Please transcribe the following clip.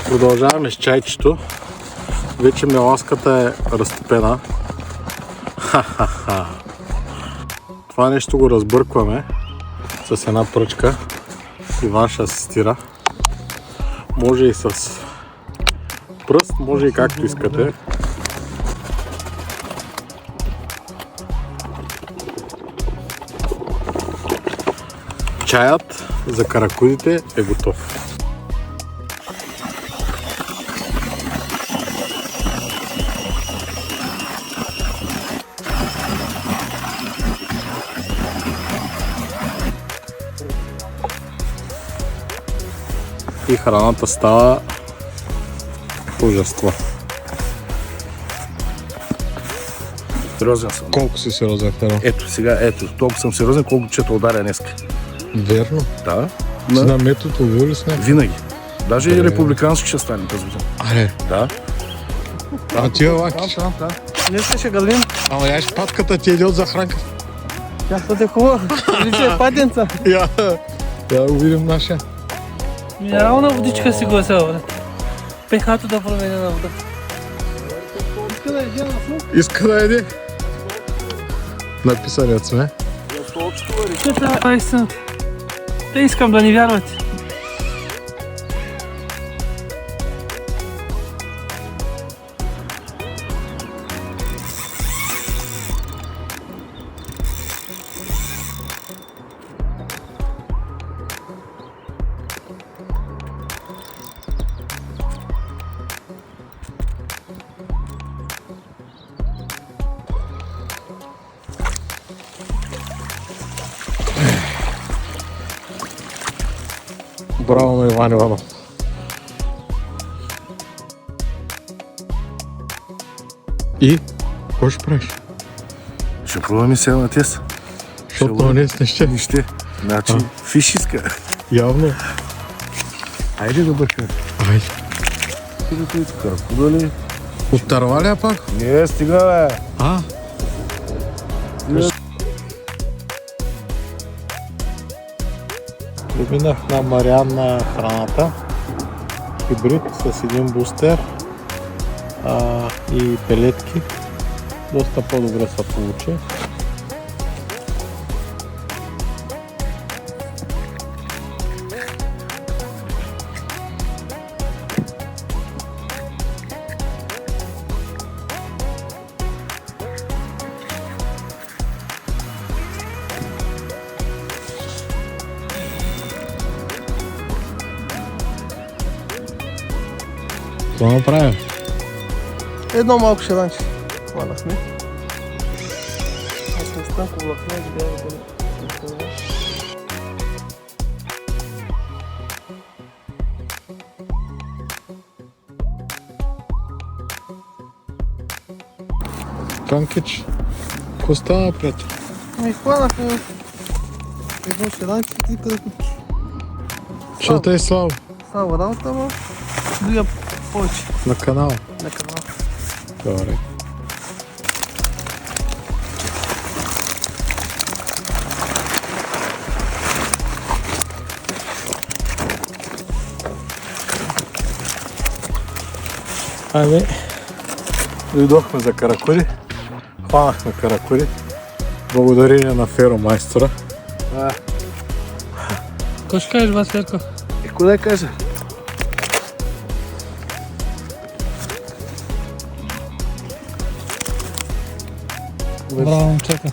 Продължаваме с чайчето. Вече меласката е разтопена. Ха-ха-ха. Това нещо го разбъркваме с една пръчка. Иван ще асистира. Може и с пръст, може и както искате. Чаят за каракудите е готов. И храната става божество. Сериозен съм. Колко си сериозен, Феро? Ето сега, толкова съм сериозен, колко че те ударя днеска. Верно. Да. Си на метод ловил ли с него? Винаги. Даже и републикански ще стане тази година. Аре. Да. А ти лакиш? Да. Днес ще гълвим. Ама яш патката ти е от захранка. Тя бъде хубава. Лича е патенца. Я да го видим нашия. Минерална водичка си го е сега, брат. Пехато да променя на вода. Иска да еде на слух? Иска да еде. Написаният сме. Това е истината. Те искам да ни вярвате. Браво на Иван Иванов. И? Какво ще правиш? Ще пробваме сега на тест. Защото днес не ще. Не ще. Значи, фиш иска. Явно. Айде да бъркаме. Айде. Каракуда ли? Оттърва ли пак? Не, стига бе. А? Преминах на Мариан на храната. Хибрид с един бустер и пелетки. Доста по-добре се получи. Какво направим? Едно малко шеланче. Хванахме. Аз не стънко влакне, да бяга да не. Канкич, какво става, приятел? Ами хванахме едно шеланче и да купиш. Що те е слабо? Става работа, но друга повече На канала. на канала. Добре. Ами, дойдохме за каракуди. Хванахме каракуди. Благодарение на феромайстора. Какво ще кажеш, Василко? И куда да кажа? Браво, момчета.